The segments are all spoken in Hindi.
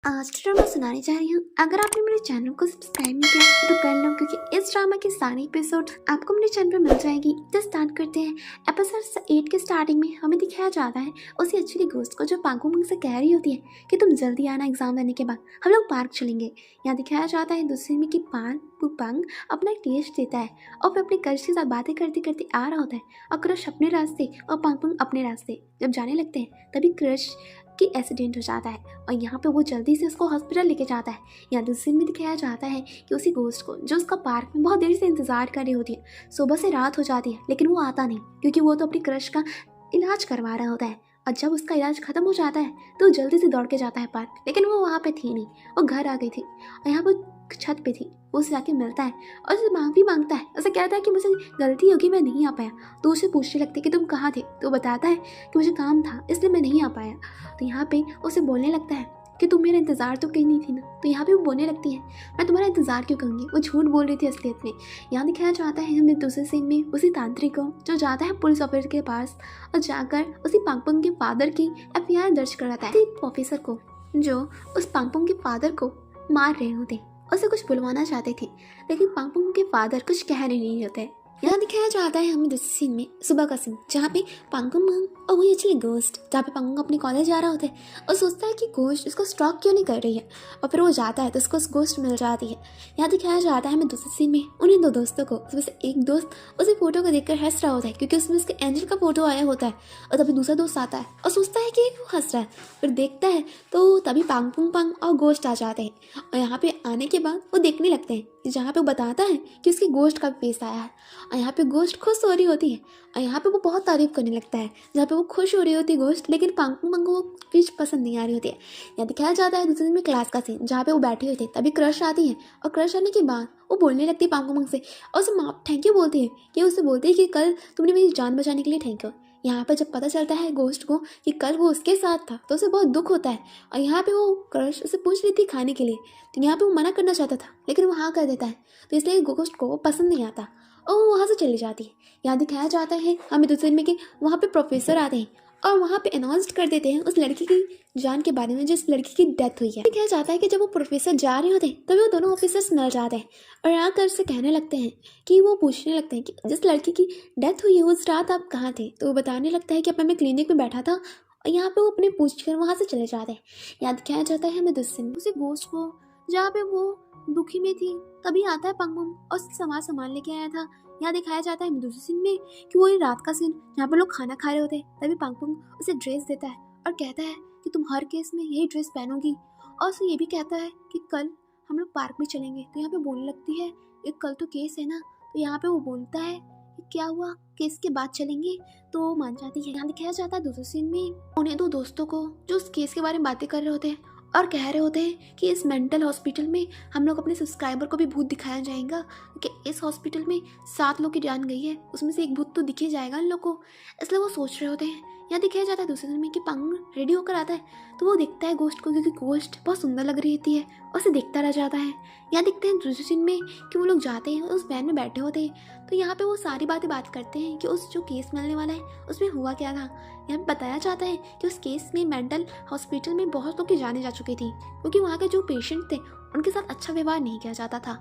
आज ड्रामा सुनाने जा रही हूँ। अगर आपने मेरे चैनल को सब्सक्राइब नहीं किया तो कर लो, क्योंकि इस ड्रामा के सारे एपिसोड आपको मेरे चैनल पर मिल जाएगी। तो स्टार्ट करते हैं। एपिसोड 8 के स्टार्टिंग में हमें दिखाया जाता है उसी एक्चुअली गोस्ट को, जो पांगुंग से कह रही होती है कि तुम जल्दी आना, एग्जाम देने के बाद हम लोग पार्क चलेंगे। यहाँ दिखाया जाता है दूसरे में कि पांग अपना एक टेस्ट देता है और फिर अपने क्रश के साथ बातें करते करते आ रहा होता है, और क्रश अपने रास्ते और पांग अपने रास्ते जब जाने लगते हैं तभी क्रश की एक्सीडेंट हो जाता है और यहाँ पे वो जल्दी से उसको हॉस्पिटल लेके जाता है। यहाँ दूसरे सीन में दिखाया जाता है कि उसी गोस्ट को, जो उसका पार्क में बहुत देर से इंतजार कर रही होती है, सुबह से रात हो जाती है लेकिन वो आता नहीं, क्योंकि वो तो अपनी क्रश का इलाज करवा रहा होता है। और जब उसका इलाज खत्म हो जाता है तो जल्दी से दौड़ के जाता है पार्क, लेकिन वो वहाँ पे थी नहीं, वो घर आ गई थी और यहाँ पर छत पे थी। वो उसे जाके मिलता है और उसे माफ़ी मांगता है। उसे कहता है कि मुझे गलती होगी, मैं नहीं आ पाया। तो उसे पूछने लगती है कि तुम कहाँ थे, तो बताता है कि मुझे काम था इसलिए मैं नहीं आ पाया। तो यहाँ पे उसे बोलने लगता है कि तुम मेरा इंतज़ार तो कहीं नहीं थी ना। तो यहाँ पे वो बोलने लगती है मैं तुम्हारा इंतज़ार क्यों करूँगी, वो झूठ बोल रही थी असलियत में। यहाँ दिखाया जाता है हमें दूसरे सीन में उसी तांत्रिक को, जो जाता है पुलिस ऑफिसर के पास और जाकर उसी पांगपुंग के फादर की एफआईआर दर्ज कराता है। ऑफिसर को जो उस पांगपुंग के फादर को मार रहे होते, उसे कुछ बुलवाना चाहते थे, लेकिन पांगपुंग के फादर कुछ कह नहीं होते। यहाँ दिखाया जाता है हमें दूसरे सीन में सुबह का सीन, जहाँ पे पांगपुंग और वही एक्चुअली गोस्ट, जहाँ पे पांगपुंग अपने कॉलेज जा रहा होता है और सोचता है कि गोस्ट उसको स्टॉक क्यों नहीं कर रही है, और फिर वो जाता है तो उसको गोस्ट मिल जाती है। यहाँ दिखाया जाता है हमें दूसरे सीन में उन्हीं दो दोस्तों को, उसमें से एक दोस्त उसी फोटो को देखकर हंस रहा होता है, क्योंकि उसमें उसके एंजल का फोटो आया होता है। और तभी दूसरा दोस्त आता है और सोचता है कि वो हंस रहा है, फिर देखता है तो तभी पांग और गोस्ट आ जाते हैं। और यहाँ पे आने के बाद वो देखने लगते हैं, जहाँ पे वो बताता है कि उसके गोश्त का फेस आया है, और यहाँ पे गोश्त खुश हो रही होती है और यहाँ पे वो बहुत तारीफ करने लगता है। जहाँ पे वो खुश हो रही होती है गोश्त, लेकिन पांगपुंग को वो चीज़ पसंद नहीं आ रही होती है। यहाँ दिखाया जाता है दूसरे दिन में क्लास का सीन, जहाँ पे वो बैठे हुए थे, तभी क्रश आती है और क्रश आने के बाद वो बोलने लगती है पांगपुंग से और उसे थैंक यू बोलती है, कि उससे बोलती है कि कल तुमने मेरी जान बचाने के लिए थैंक यू। यहाँ पर जब पता चलता है गोश्त को कि कल वो उसके साथ था तो उसे बहुत दुख होता है, और यहाँ पे वो क्रश उसे पूछ रही थी खाने के लिए, तो यहाँ पे वो मना करना चाहता था लेकिन वो हाँ कर देता है, तो इसलिए गोश्त को वो पसंद नहीं आता और वो वहाँ से चली जाती है। यहाँ दिखाया जाता है हमें दूसरे में कि वहाँ पे प्रोफेसर आते हैं और वहाँ पे अनाउंस कर देते हैं उस लड़की की जान के बारे में, जिस लड़की की डेथ हुई है। दिखाया जाता है कि जब वो प्रोफेसर जा रहे होते हैं तभी वो दोनों ऑफिसर्स मिल जाते हैं और आकर से कहने लगते हैं कि वो पूछने लगते हैं कि जिस लड़की की डेथ हुई है उस रात आप कहाँ थे, तो वो बताने लगता है कि अपने मैं क्लिनिक में बैठा था, और यहाँ पे वो अपने पूछ कर वहाँ से चले जाते हैं। यहाँ दिखाया जाता है हमें दूसरे में उसी गोश्त को, जहाँ पे वो दुखी में थी, तभी आता है पांगपुंग और सामान लेके आया था। यहाँ दिखाया जाता है दूसरे सीन में कि वो ये रात का सीन, जहाँ पर लोग खाना खा रहे होते हैं, तभी पांगपुंग उसे ड्रेस देता है और कहता है कि तुम हर केस में यही ड्रेस पहनोगी, और उसे ये भी कहता है कि कल हम लोग पार्क में चलेंगे। तो यहाँ पे बोलने लगती है कि कल तो केस है ना, तो यहाँ पे वो बोलता है कि क्या हुआ, केस के बाद चलेंगे, तो वो मान जाती है। यहाँ दिखाया जाता है दूसरे सीन में उन्हें दो दोस्तों को, जो उस केस के बारे में बातें कर रहे होते हैं और कह रहे होते हैं कि इस मेंटल हॉस्पिटल में हम लोग अपने सब्सक्राइबर को भी भूत दिखाया जाएगा, क्योंकि इस हॉस्पिटल में 7 लोग की जान गई है, उसमें से एक भूत तो दिखे जाएगा इन लोग को, इसलिए वो सोच रहे होते हैं। यहाँ दिखाया जाता है दूसरे दिन में कि पांग रेडी होकर आता है तो वो देखता है गोश्त को, क्योंकि गोश्त बहुत सुंदर लग रही होती है और उसे देखता रह जाता है। यहाँ दिखते हैं दूसरे दिन में कि वो लोग जाते हैं उस वैन में बैठे होते हैं, तो यहाँ पे वो सारी बात करते हैं कि उस जो केस मिलने वाला है उसमें हुआ क्या था। यहाँ पे बताया जाता है कि उस केस में मेंटल हॉस्पिटल में बहुत लोग की जाने जा चुकी थी, क्योंकि वहाँ के जो पेशेंट थे उनके साथ अच्छा व्यवहार नहीं किया जाता था,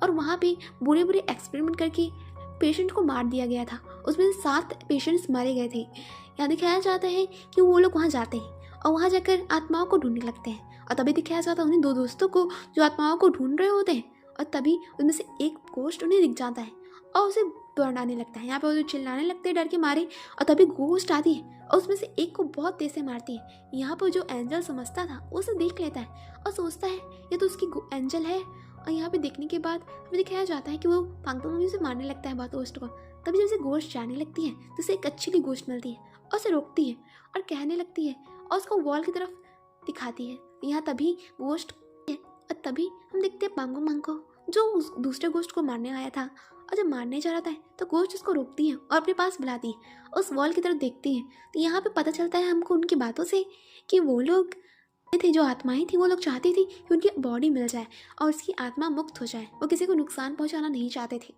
और वहाँ पे बुरे एक्सपेरिमेंट करके पेशेंट को मार दिया गया था। उसमें 7 पेशेंट्स मारे गए थे। यहाँ दिखाया जाता है कि वो लोग वहाँ जाते हैं और वहाँ जाकर आत्माओं को ढूंढने लगते हैं, और तभी दिखाया जाता है उन्हें दो दोस्तों को जो आत्माओं को ढूंढ रहे होते हैं, और तभी उनमें से एक गोश्त उन्हें दिख जाता है और उसे दौड़ाने लगता है। यहाँ पे वो चिल्लाने लगते हैं डर के मारे, और तभी गोश्त आती है और उसमें से एक को बहुत तेज से मारती है। यहाँ पर जो एंजल समझता था उसे देख लेता है और सोचता है ये तो उसकी एंजल है, और यहाँ पे देखने के बाद हमें दिखाया जाता है कि वो पांगपुंग से मारने लगता है बहुत गोश्त को। तभी जब उसे गोश्त जाने लगती है तो उसे एक अच्छी ली गोश्त मिलती है और उसे रोकती है और कहने लगती है और उसको वॉल की तरफ दिखाती है। यहाँ तभी गोश्त और तभी हम देखते हैं पांगपुंग को, जो उस दूसरे गोश्त को मारने आया था, और जब मारने जा रहा था तो गोश्त उसको रोकती है और अपने पास बुलाती है, उस वॉल की तरफ देखती है। तो यहाँ पे पता चलता है हमको उनकी बातों से कि वो लोग थे, जो आत्माएं थी, वो लोग चाहती थी कि उनकी बॉडी मिल जाए और उसकी आत्मा मुक्त हो जाए, वो किसी को नुकसान पहुंचाना नहीं चाहते थे।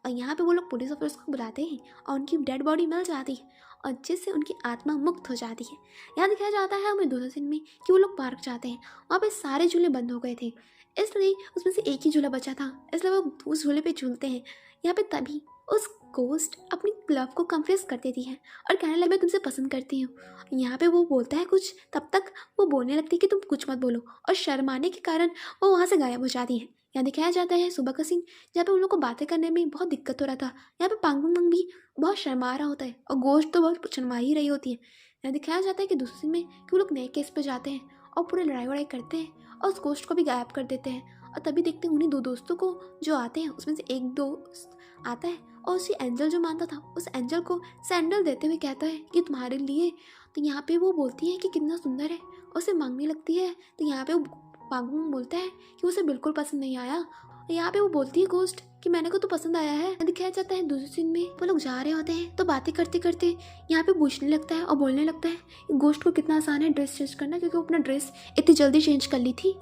और यहाँ पे वो लोग पुलिस ऑफिसर को बुलाते हैं और उनकी डेड बॉडी मिल जाती है, और जिससे उनकी आत्मा मुक्त हो जाती है। यहाँ दिखाया जाता है हमें दूसरे सीन में कि वो लोग पार्क जाते हैं। वहाँ पे सारे झूले बंद हो गए थे, इसलिए उसमें से एक ही झूला बचा था, इसलिए वो उस झूले पे झूलते हैं। यहाँ पे तभी उस गोस्ट अपनी लव को कन्फेस कर देती है और कहने लगे मैं तुमसे पसंद करती हूँ। यहाँ पे वो बोलता है कुछ, तब तक वो बोलने लगती है कि तुम कुछ मत बोलो, और शर्माने के कारण वो वहाँ से गायब हो जाती है। यहाँ दिखाया जाता है सुबह का सीन, जहाँ पे उन लोग को बातें करने में बहुत दिक्कत हो रहा था। यहाँ पे पांगुंग भी बहुत शर्मा रहा होता है और गोश्त तो बहुत शर्मा ही रही होती है। यहाँ दिखाया जाता है कि दूसरे सीन में कि वो लोग नए केस पे जाते हैं और पूरे लड़ाई वड़ाई करते हैं और उस गोश्त को भी गायब कर देते हैं। और तभी देखते हैं उन्हीं दो दोस्तों को जो आते हैं, उसमें से एक दोस्त आता है और उसी एंजल जो मानता था उस एंजल को सैंडल देते हुए कहता है कि तुम्हारे लिए। तो यहाँ पे वो बोलती है कि कितना सुंदर है, उसे मांगने लगती है। तो यहाँ पे वो पांगुंग बोलता है कि उसे बिल्कुल पसंद नहीं आया। यहाँ पे वो बोलती है गोस्ट कि मैंने को तो पसंद आया है। दिखाया जाता है दूसरे सीन में वो लोग जा रहे होते हैं, तो बातें करते करते यहाँ पे पूछने लगता है और बोलने लगता है कि गोस्ट को कितना आसान है ड्रेस चेंज करना, क्योंकि वो अपना ड्रेस इतनी जल्दी चेंज कर ली थी।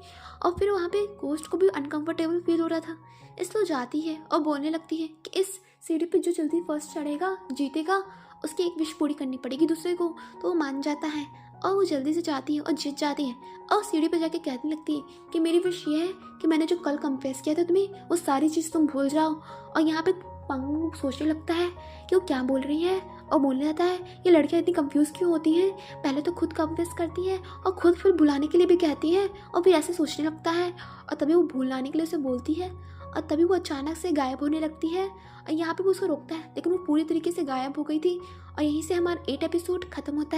और फिर वहाँ पे गोस्ट को भी अनकंफर्टेबल फील हो रहा था, इसलिए वो जाती है और बोलने लगती है कि इस सीढ़ी पे जो जल्दी फर्स्ट चढ़ेगा जीतेगा, उसकी एक विश पूरी करनी पड़ेगी दूसरे को। तो वो मान जाता है और वो जल्दी से जाती है और जीत जाती है और सीढ़ी पे जाके कहने लगती है कि मेरी विश ये है कि मैंने जो कल कन्फेस किया था तुम्हें, वो सारी चीज़ तुम भूल जाओ। और यहाँ पे पंगु सोचने लगता है कि वो क्या बोल रही है और बोलने लगता है ये लड़कियाँ इतनी कंफ्यूज क्यों होती हैं, पहले तो खुद कन्फेस करती हैं और खुद फिर भुलाने के लिए भी कहती हैं और फिर ऐसे सोचने लगता है। और तभी वो भुलाने के लिए उसे बोलती है और तभी वो अचानक से गायब होने लगती है। और यहाँ पे वो उसको रोकता है, लेकिन वो पूरी तरीके से गायब हो गई थी। और यहीं से हमारा 8 एपिसोड खत्म होता है।